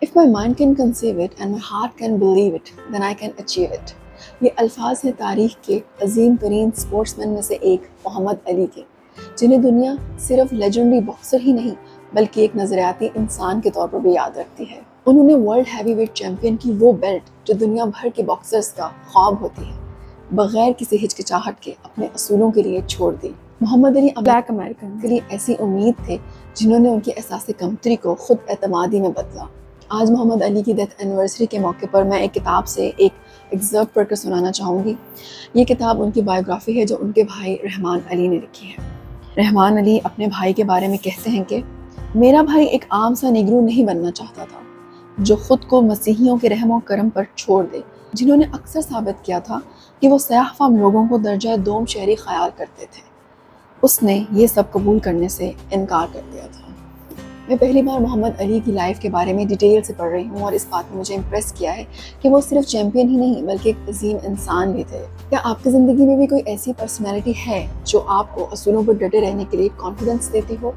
If my mind can conceive it and my heart can believe it, then I can achieve it. یہ الفاظ ہیں تاریخ کے عظیم ترین sports مین میں سے ایک محمد علی کے، جنہیں دنیا صرف لیجنڈری باکسر ہی نہیں بلکہ ایک نظریاتی انسان کے طور پر بھی یاد رکھتی ہے۔ انہوں نے ورلڈ ہیوی ویٹ چیمپئن کی وہ بیلٹ جو دنیا بھر کے باکسرز کا خواب ہوتی ہے، بغیر کسی ہچکچاہٹ کے اپنے اصولوں کے لیے چھوڑ دی۔ محمد علی بلیک امریکن کے لیے ایسی امید تھے جنہوں نے ان کے احساس کمتری کو خود اعتمادی میں بدلا۔ آج محمد علی کی ڈیتھ اینیورسری کے موقع پر میں ایک کتاب سے ایک ایگزرپٹ پڑھ کر سنانا چاہوں گی۔ یہ کتاب ان کی بایوگرافی ہے جو ان کے بھائی رحمان علی نے لکھی ہے۔ رحمان علی اپنے بھائی کے بارے میں کہتے ہیں کہ میرا بھائی ایک عام سا نیگرو نہیں بننا چاہتا تھا جو خود کو مسیحیوں کے رحم و کرم پر چھوڑ دے، جنہوں نے اکثر ثابت کیا تھا کہ وہ سیاہ فام لوگوں کو درجہ دوم شہری خیال کرتے تھے۔ اس نے یہ سب قبول کرنے سے انکار کر دیا تھا۔ میں پہلی بار محمد علی کی لائف کے بارے میں ڈیٹیل سے پڑھ رہی ہوں اور اس بات نے مجھے امپریس کیا ہے کہ وہ صرف چیمپئن ہی نہیں بلکہ ایک عظیم انسان بھی تھے۔ کیا آپ کی زندگی میں بھی کوئی ایسی پرسنالٹی ہے جو آپ کو اصولوں پر ڈٹے رہنے کے لیے کانفیڈنس دیتی ہو؟